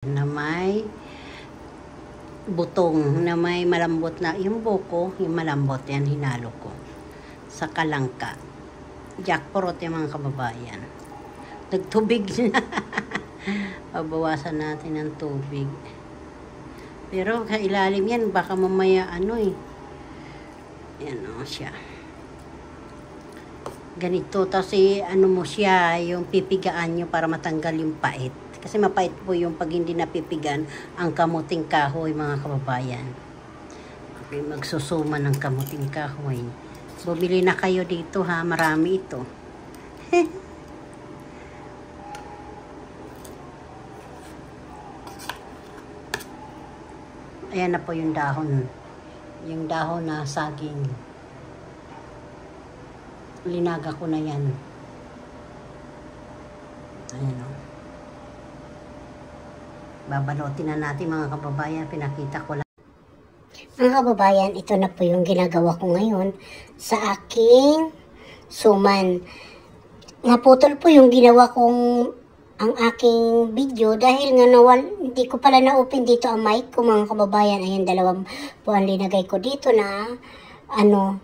na may butong, na may malambot na, yung buko, yung malambot yan, hinalo ko sa kalangka. Jackfruit yung mga kababayan. Nagtubig na. Pabawasan natin ng tubig. Pero sa ilalim yan, baka mamaya yan o siya. Ganito, tapos mo siya, yung pipigaan nyo para matanggal yung pait. Kasi mapait po yung pag hindi napipigan ang kamuting kahoy, mga kababayan. Okay, magsusuma ng kamuting kahoy. Bumili na kayo dito ha, marami ito. Ayan na po yung dahon. Yung dahon na saging. Linaga ko na yan. Ayan o. Babalotin na natin mga kababayan. Pinakita ko lang. Mga kababayan, ito na po yung ginagawa ko ngayon sa aking suman. Naputol po yung ginawa kong ang aking video dahil nga hindi ko pala na-open dito ang mic ko mga kababayan. Ayan, 2 po ang linagay ko dito na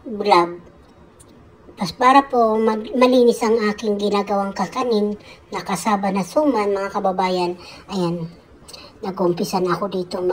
blab. Tapos para po malinis ang aking ginagawang kakanin na kasaba na suman mga kababayan. Ayan, nag-umpisa na ako dito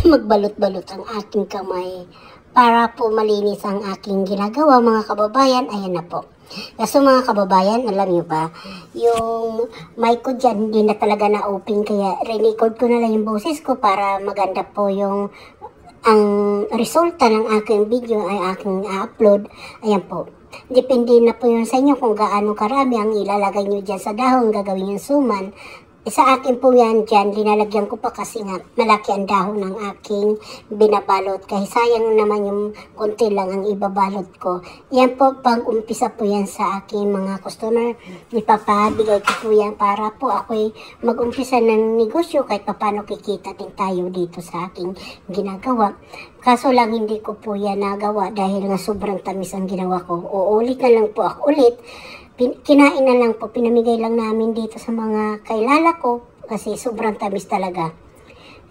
magbalot-balot ang aking kamay para po malinis ang aking ginagawa mga kababayan. Ayan na po. Kaso mga kababayan, alam nyo ba, yung mic ko dyan hindi na talaga na-open, kaya re-record ko na lang yung boses ko para maganda po ang resulta ng aking video ay aking upload. Ayan po. Depende na po yun sa inyo kung gaano karami ang ilalagay nyo dyan sa dahon, gagawin yung suman. Sa akin po yan dyan, linalagyan ko pa kasi nga malaki ang dahon ng aking binabalot. Kahit sayang naman yung konti lang ang ibabalot ko. Yan po, pag umpisa po yan sa aking mga customer, ipapabigay ko po yan para po ako'y mag-umpisa ng negosyo kahit paano kikita din tayo dito sa aking ginagawa. Kaso lang hindi ko po yan nagawa dahil nga sobrang tamis ang ginawa ko. Uulit na lang po ako ulit. Kinain na lang po, pinamigay lang namin dito sa mga kailala ko kasi sobrang tamis talaga.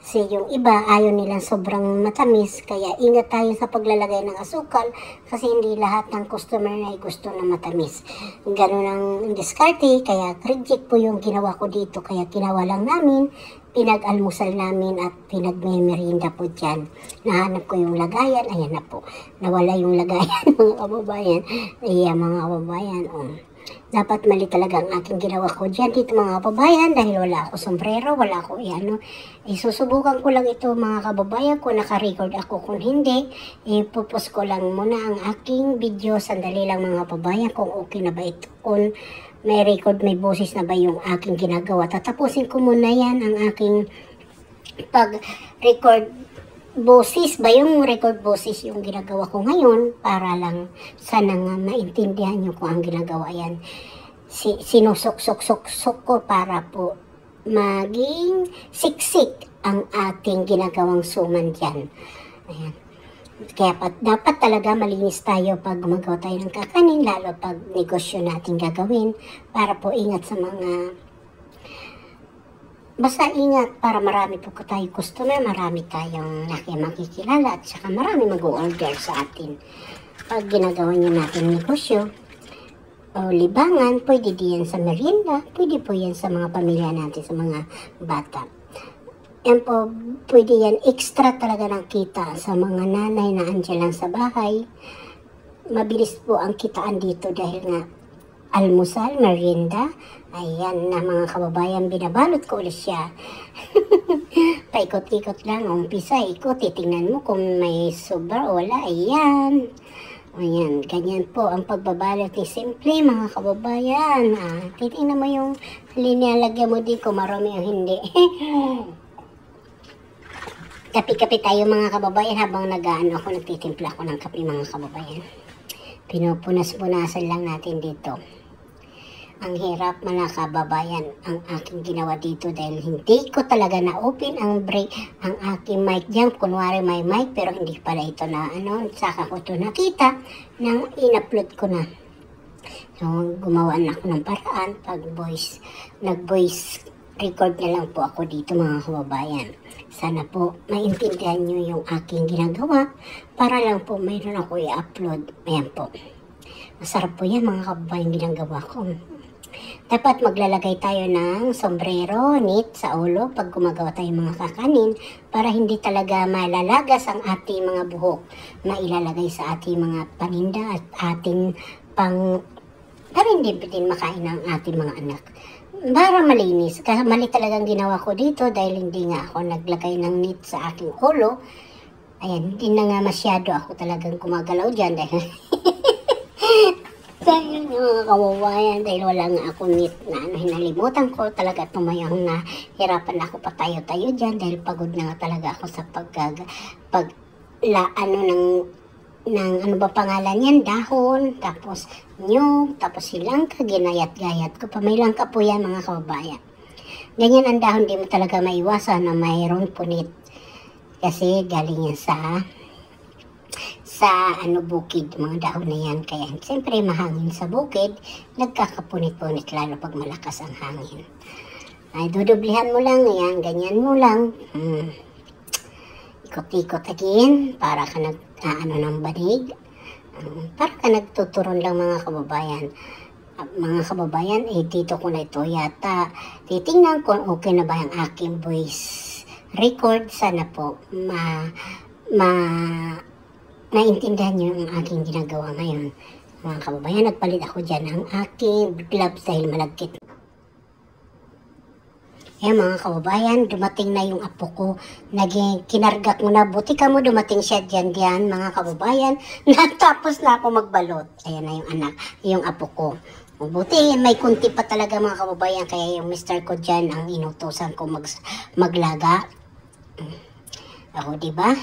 Kasi yung iba ayaw nilang sobrang matamis, kaya ingat tayo sa paglalagay ng asukal kasi hindi lahat ng customer ay gusto na matamis. Ganun ang diskarte, kaya reject po yung ginawa ko dito, kaya ginawa lang namin, pinag-almusal namin at pinag-merienda po dyan. Nahanap ko yung lagayan, ayan na po. Nawala yung lagayan mga kababayan. Ayan mga kababayan, dapat mali talaga ang aking ginawa ko dyan dito mga kababayan dahil wala ako sombrero, wala ako susubukan ko lang ito mga kababayan kung naka-record ako. Kung hindi, ipupos ko lang muna ang aking video. Sandali lang mga kababayan kung okay na ba ito. Kung may record, may boses na ba yung aking ginagawa. Tatapusin ko muna yan ang aking pag-record boses ba yung record boses yung ginagawa ko ngayon para lang sana nga maintindihan nyo kung ang ginagawa yan. Sinusok-sok-sok ko para po maging siksik ang ating ginagawang suman dyan. Ayan. Kaya dapat talaga malinis tayo pag gumagawa tayo ng kakanin, lalo pag negosyo natin gagawin para po ingat sa mga basta ingat para marami po tayo customer, marami tayong makikilala at saka marami mag-order sa atin. Pag ginagawa niyo natin negosyo o libangan, pwede diyan sa merienda, pwede po yan sa mga pamilya natin, sa mga bata. Yan po, pwede yan extra talaga ng kita sa mga nanay na andyan lang sa bahay. Mabilis po ang kitaan dito dahil nga almusal, merienda, ayan na mga kababayan, binabalot ko ulit siya. Paikot-ikot lang, umpisa, ikot, titingnan mo kung may sobra o wala, ayan. Ayan, ganyan po ang pagbabalot ni simple mga kababayan. Titingnan mo yung linalagyan mo din kung marami o hindi. Kapi-kapi tayo mga kababayan habang nagtitimpla ako ng kape mga kababayan. Pinupunas-punasan lang natin dito. Ang hirap mga kababayan ang aking ginawa dito dahil hindi ko talaga na-open ang aking mic dyan. Kunwari may mic pero hindi pala ito na saka ko ito nakita nang in-upload ko na. So gumawa na ako ng paraan pag nag-voice record na lang po ako dito mga kababayan. Sana po maintindihan nyo yung aking ginagawa para lang po mayroon ako i-upload. Ayan po. Masarap po yan mga kababayan ginagawa ko. Dapat maglalagay tayo ng sombrero, knit sa ulo pag gumagawa tayo mga kakanin para hindi talaga malalagas ang ating mga buhok na ilalagay sa ating mga paninda at ating para hindi din makain ng ating mga anak. Para malinis. Kasi mali talagang ginawa ko dito dahil hindi nga ako naglagay ng knit sa aking ulo. Ayan, hindi na nga masyado ako talagang gumagalaw dyan dahil dahil mga kawawayan, dahil wala nga ako knit na hinalimutan ko talaga tumayang na hirapan ako patayo-tayo dyan dahil pagod na nga talaga ako sa ano ba pangalan yan, dahon, tapos nyug, tapos silangka, ginayat-gayat ko pa. May langka po yan mga kababayan. Ganyan ang dahon, di mo talaga maiwasan na mayroon punit. Kasi galing yan sa bukid, mga dahon na yan. Kaya siyempre mahangin sa bukid, nagkakapunit-punit lalo pag malakas ang hangin. Ay, dudublihan mo lang yan, ganyan mo lang. Ikot-ikot again, para ka ng banig. Para ka nagtuturon lang mga kababayan. Mga kababayan, dito ko na ito yata. Titingnan ko okay na ba yung aking voice record. Sana po naintindihan niyo ang aking ginagawa ngayon. Mga kababayan, nagpalit ako dyan ng aking gloves dahil malagkit. Ayan mga kababayan, dumating na yung apo ko. Kinarga ko na. Buti ka mo dumating siya dyan mga kababayan. Natapos na ako magbalot. Ayan na yung anak, yung apo ko. Buti may kunti pa talaga mga kababayan. Kaya yung mister ko dyan ang inutusan ko maglaga. Ako diba?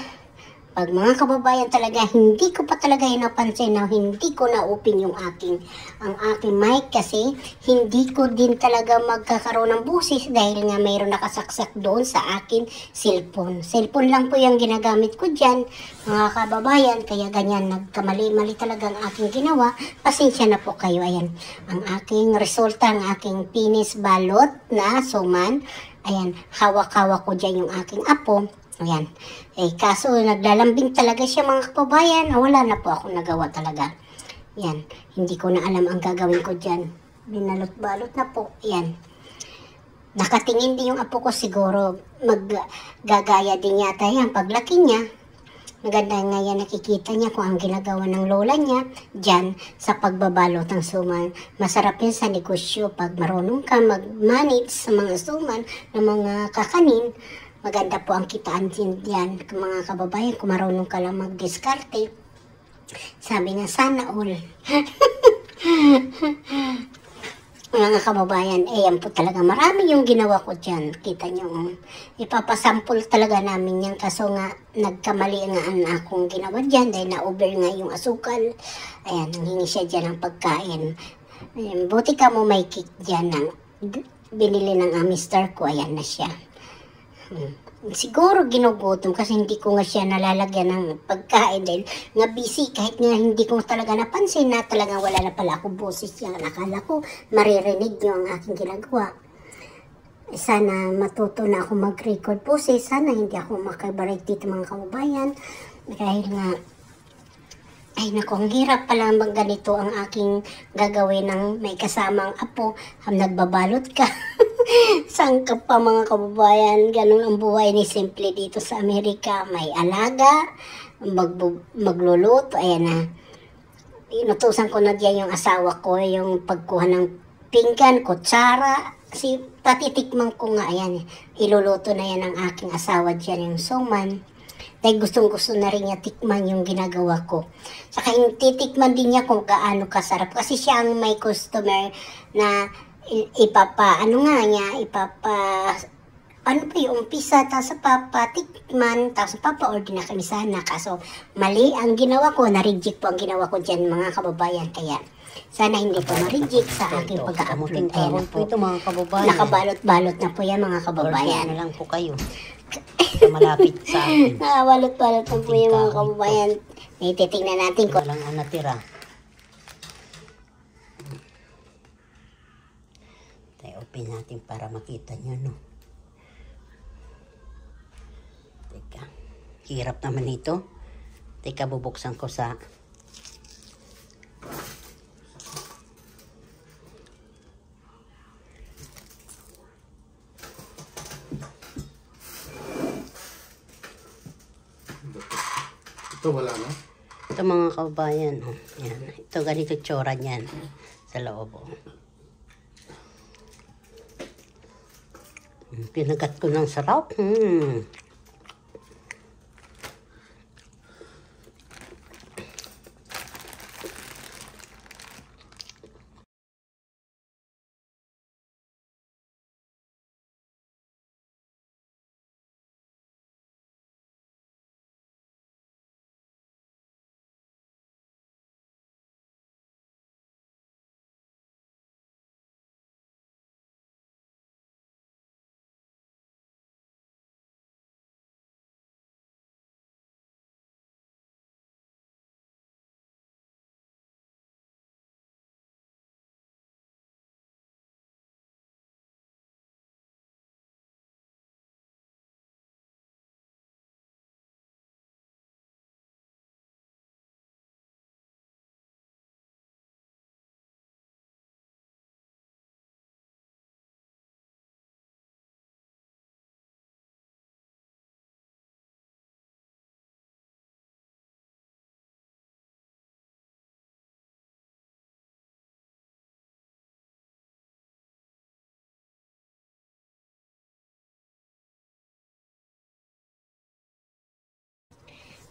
Pag mga kababayan talaga, hindi ko pa talaga napansin na hindi ko na-open yung ang aking mic kasi hindi ko din talaga magkakaroon ng busis dahil nga mayroon nakasaksak doon sa akin cellphone. Cellphone lang po yung ginagamit ko dyan, mga kababayan, kaya ganyan, nagkamali-mali talaga ang aking ginawa. Pasensya na po kayo. Ayan, ang aking resulta, ang aking finish balot na suman. Ayan, hawak-hawak ko dyan yung aking apo. Ayan. Kaso naglalambing talaga siya mga kababayan. Wala na po ako nagawa talaga. Yan. Hindi ko na alam ang gagawin ko dyan. Binalot-balot na po. Yan. Nakatingin din yung apo ko siguro. Maggagaya din yata yan. Paglaki niya, maganda nga yan nakikita niya kung ang ginagawa ng lola niya dyan sa pagbabalot ng suman. Masarap yun sa negosyo. Pag marunong ka mag-manage sa mga suman ng mga kakanin, maganda po ang kitaan din yan, mga kababayan, kung marunong ka lang mag-diskarte. Sabi nga, sana all. Mga kababayan, yan po talaga. Marami yung ginawa ko dyan. Kita nyo, ipapasampol talaga namin yan. Kaso nga, nagkamali nga ang akong ginawa dyan dahil na-over nga yung asukal. Ayan, nanghingi siya dyan ng pagkain. Ayan, buti ka mo may cake dyan ng binili ng mister ko. Ayan na siya. Siguro ginugutom kasi hindi ko nga siya nalalagyan ng pagkain dahil nga busy kahit nga hindi ko talaga napansin na talagang wala na pala ako boses niya. Nakala ko maririnig niyo ang aking ginagawa. Sana matuto na ako mag-record boses. Sana hindi ako makabarik dito mga kababayan dahil nga ay naku, ang hirap pala bang ganito ang aking gagawin ng may kasamang apo. Nagbabalot ka. Saan ka pa mga kababayan? Ganun ang buhay ni Simple dito sa Amerika. May alaga, magluluto. Ayan na. Inutusan ko na diyan yung asawa ko, yung pagkuha ng pinggan, kutsara. Patitikman ko nga. Ayan, iluluto na yan ang aking asawa diyan, yung suman. Dahil gustong-gusto na rin niya tikman yung ginagawa ko. Saka titikman din niya kung gaano kasarap. Kasi siya ang may customer na ano pa yung umpisa, tapos papatikman, tapos papa-order na kami sana. Kaso mali ang ginawa ko, na-reject po ang ginawa ko dyan mga kababayan. Kaya sana hindi po ma-reject sa aking pag-upload. Ayan po ito mga kababayan. Nakabalot-balot na po yan mga kababayan. Order na lang po kayo. Malapit sa akin. Nakabalot-balot na po yan mga kababayan. Titingnan natin kung walang natira. Takpin natin para makita nyo, no? Teka. Hirap naman ito. Teka, bubuksan ko sa... Ito wala na? Ito mga kababayan, oh. Yan. Ito ganito tsura niyan sa loob. Oh. Pinagat ko ng sarap.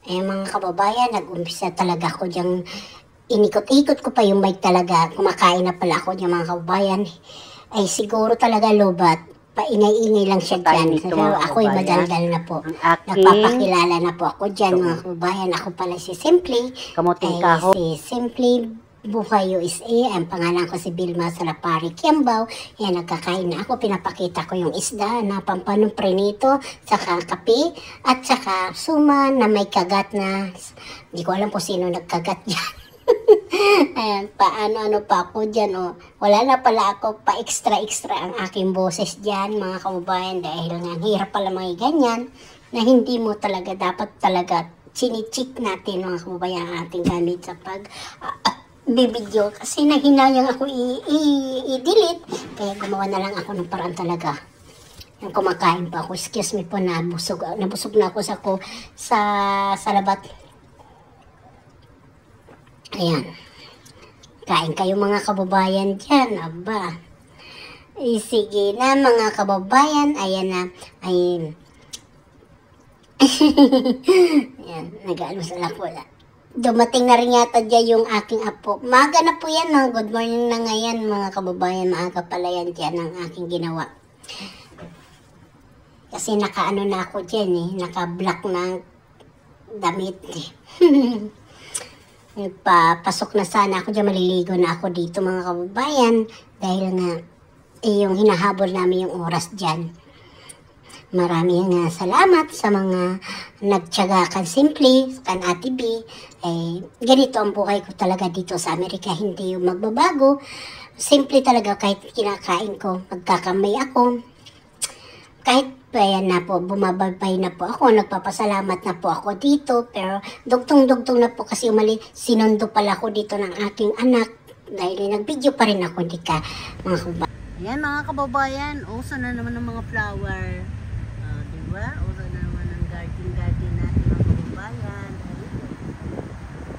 Mga kababayan, nag-umpisa talaga ako diyang inikot-ikot ko pa yung mic talaga. Kumakain na pala ako diyang mga kababayan. Ay siguro talaga lobat. Paingay-ingay lang siya dyan. Pero ako'y madaldal na po. Nagpapakilala na po ako dyan mga kababayan. Ako pala si Simply. Kamuting kahoy. Si Simply Buhay USA. Ang pangalan ko si Vilma Salapari Kiambao. Yan, nagkakain na ako. Pinapakita ko yung isda na pampanong prenito, saka kape, at saka suman na may kagat na, hindi ko alam po sino nagkagat dyan. Ayan, paano-ano pa ako dyan, oh. Wala na pala ako, pa-extra-extra ang aking boses dyan, mga kababayan, dahil nga hirap pala mga ganyan, na hindi mo talaga, dapat talaga, chinichik natin, mga kababayan, ang ating gamit sa bibidyo kasi nanghinayang ako i-delete kaya gumawa na lang ako ng paraan talaga. Yung kumakain pa ako, excuse me po, nabusog na ako sa labat. Ayan, kain kayo mga kababayan dyan, aba. Sige na mga kababayan, ayan na, ayan. Ayan, nag-aalusal ako lang. Dumating na rin yata dyan yung aking apo. Maaga na po yan, no? Good morning na ngayon mga kababayan. Maaga pala yan dyan ang aking ginawa. Kasi nakaano na ako dyan eh. Naka-black na damit eh. Nagpapasok na sana ako dyan. Maliligo na ako dito mga kababayan. Dahil nga yung hinahabol namin yung oras dyan. Maraming salamat sa mga nagtiyaga kan Simply, kan Ate B. Ganito ang buhay ko talaga dito sa Amerika, hindi yung magbabago. Simple talaga kahit kinakain ko, magkakamay ako. Kahit ayan na po, bumababay na po ako, nagpapasalamat na po ako dito. Pero dugtong-dugtong na po kasi sinundo pala ako dito ng aking anak. Dahil nag-video pa rin ako, hindi ka mga kababayan. Ayan mga kababayan, uso na naman ng mga flower. Diba? Uro na naman ang garden natin mga kababayan.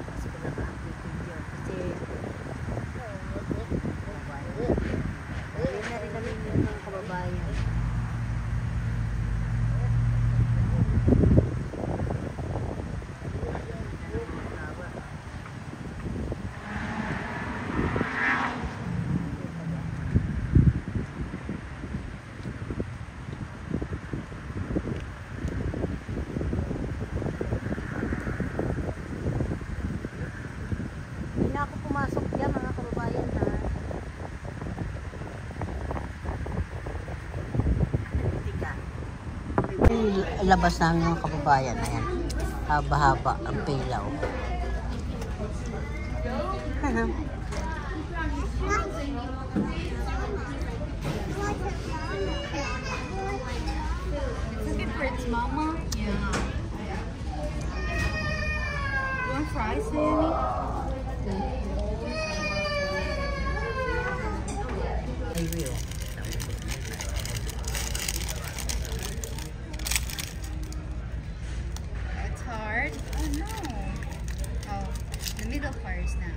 Mas ko lang ang video kasi ayun na rin namin yung mga kababayan. Ako pumasok dyan mga kababayan ha. Labas namin mga kababayan. Ayan. Haba-haba ang pilaw. It's looking for its mama. Yeah. You want fries, Sammy? I will. It's hard. Oh no. Oh, the middle part is now.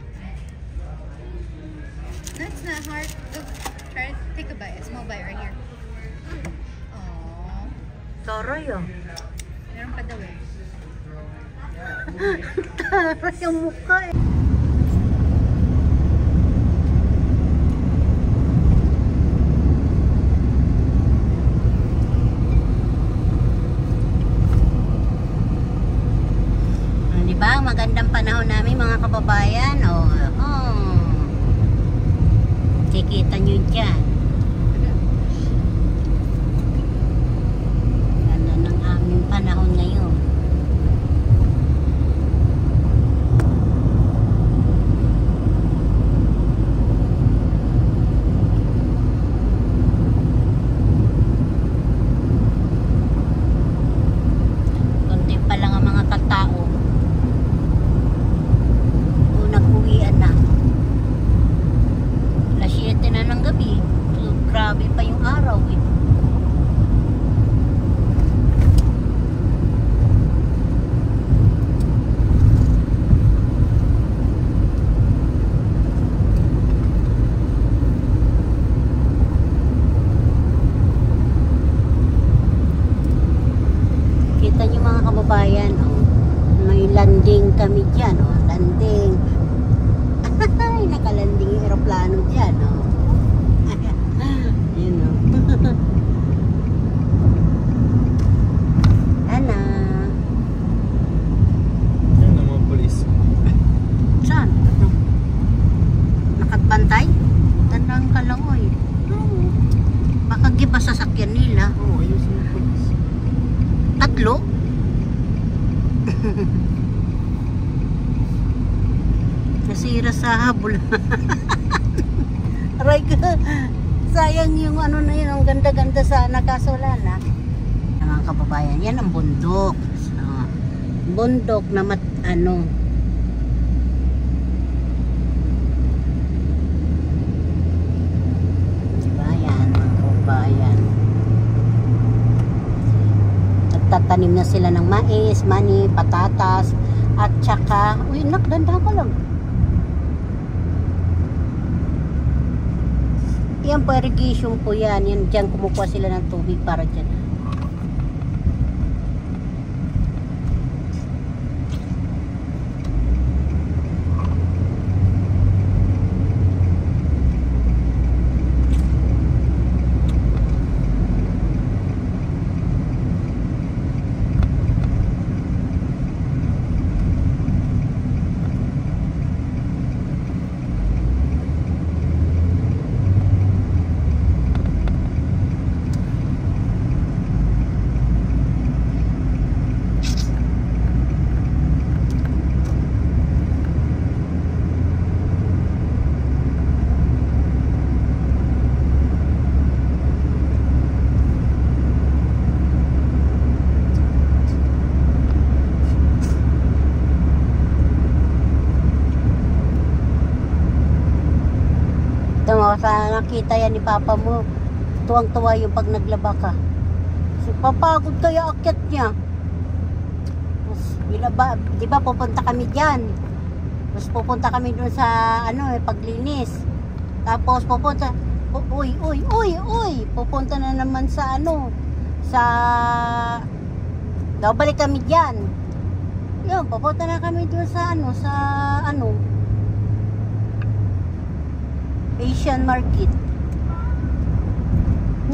No, it's not hard. Look, try to take a bite. A small bite right here. Oh, Toroy oh. meron pa daw eh. Taray yung mukha eh. Diba? Magandang panahon namin mga kababayan. Oh, kikita nyo dyan. Ganda ng aming panahon ngayon. Konti pa lang ang mga katao. Nag-uwian na. Alas 7 na ng gabi. So, grabe pa yung araw eh. Kita nyo mga kababayan, oh, may landing kami dyan, oh, landing. Ay, nakalanding yung aeroplano dyan, oh. Yun, oh. Ana. Yan ang mga polis. Saan? Nakatbantay? Tandang ka lang, oy. Baka giba sasakyan nila. Oo, ayusin yung polis. Tatlo? Nasira sa habol. Aray ka. Sayang yung ano na yun. Ang ganda-ganda sana. Kaso wala na. Mga kababayan, yan ang bundok. So, bundok na ano. Diba yan mga kababayan. Nagtatanim na sila ng mais, mani, patatas. At saka, uy, nakdanda ka lang. Yan po, irrigation po yan. Yan, dyan kumukuha sila ng tubig para dyan. Sa nakita yan ni Papa mo, tuwang-tuwa yung pag naglaba ka. Kasi papagod kaya akyat niya. Bilaba, di ba pupunta kami dyan. Tapos pupunta kami dun sa ano paglinis. Tapos pupunta, uy, pupunta na naman sa ano, sa, balik kami dyan. Yun, pupunta na kami dun sa ano, Asian Market.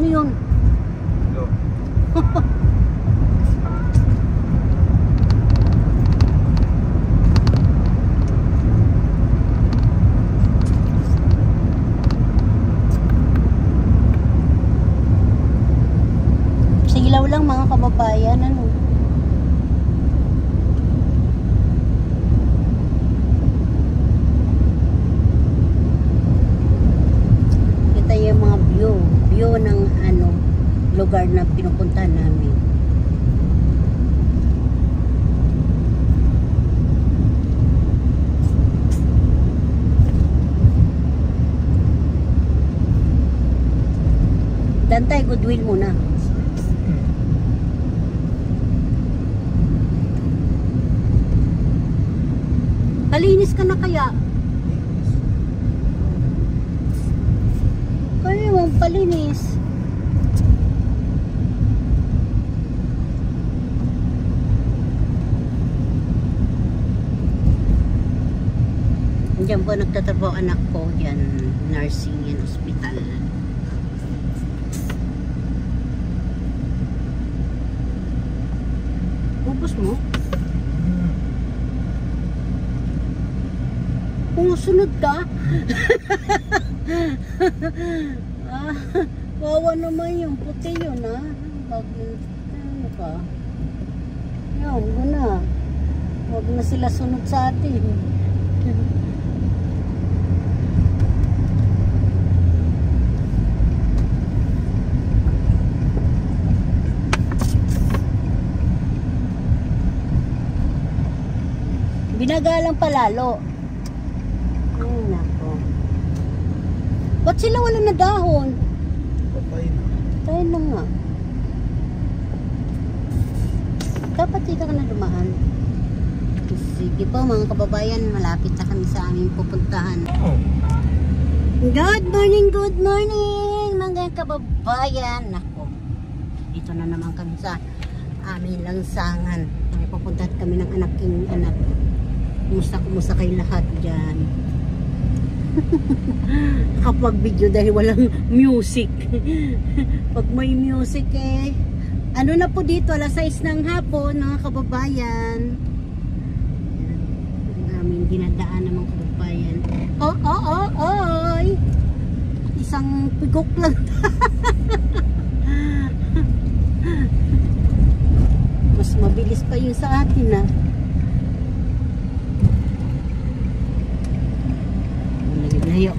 Ano yun? Hello. Silaw lang mga kababayan, ano. Kita yung mga view ng ano, lugar na pinupuntahan namin. Dantay, Goodwill muna. Palinis ka na kaya? Kaya mong palinis. Diyan po nagtatrabaho anak ko. Yan, nursing yan, hospital. Ubus mo? Sunod ka? Wawa naman yung puti yun, ha? Ano ka? Yan, muna. Huwag na sila sunod sa atin. Binagalang palalo. Ay, nako. Ba't sila wala na dahon? Patay na. Tayo na nga. Dapat dito ka na dumaan. Sige po mga kababayan, malapit na kami sa aming pupuntahan. Good morning mga kababayan. Nako. Dito na naman kami sa aming langsangan. May pupuntahan kami ng anak. Kumusta kayo lahat dyan? Kapag video dahil walang music. Pag may music ano na po dito, alas 6 ng hapon mga kababayan. Ang aming dinadaan ng mga kababayan. Oy! Isang pigok lang. Mas mabilis pa yun sa atin Layo.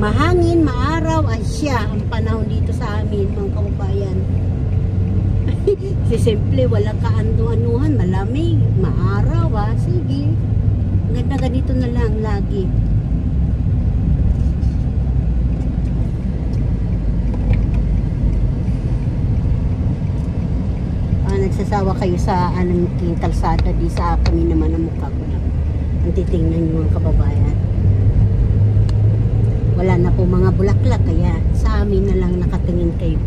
Mahangin, maaraw, asya ang panahon dito sa amin mga kababayan. Simple, walang kaano-anuhan, malamig, maaraw sige. Ganda ganito na lang lagi. Nagsasawa kayo sa anong kalsada di sa kami naman ang mukha ko lang. Ang titingnan nyo mga kababayan. Wala na po mga bulaklak kaya sa amin na lang nakatingin kayo.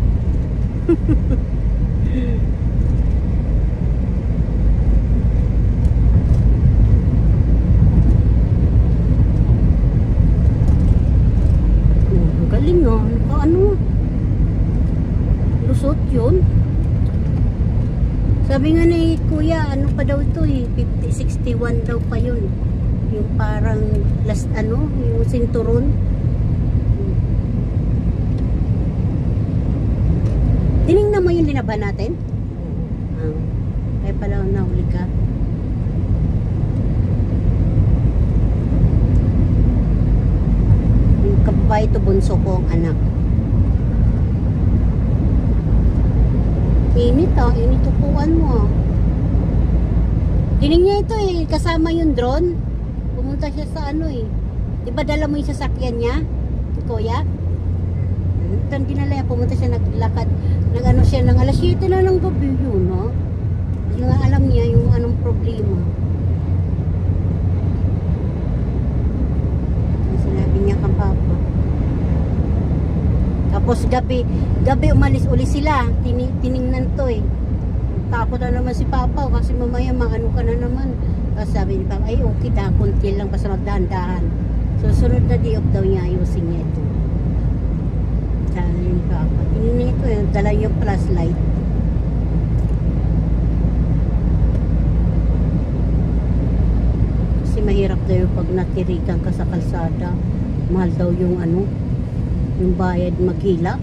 Galing ano? Lusot yun. Sabi nga ni kuya, ano pa daw ito 50-61 daw pa yun. Yung parang last yung sinturon. Tinignan mo yung linaban natin? Kaya pala nahuli ka. Yung kababay ito bunso ko ang anak. Init init upuan mo Tining niya ito kasama yung drone. Pumunta siya sa diba dala mo yung sasakyan niya? Kuya? Ito dinala pumunta siya naglakad. Siya ng alas 7 na ng gabi yun, Yung alam niya yung anong problema. Sinabi niya kang papa. Tapos gabi umalis uli sila. Tiningnan to Takot na naman si Papa kasi mamaya maano ka na naman. Tapos sabi ni Papa, ay okay konti lang basta magdahan-dahan. Susunod na day off daw niya, ayusin niya ito. Sabi ni Papa, tiningnan ito dala yung flashlight. Kasi mahirap daw yung pag natirikan ka sa kalsada. Mahal daw yung yung bayad maghila.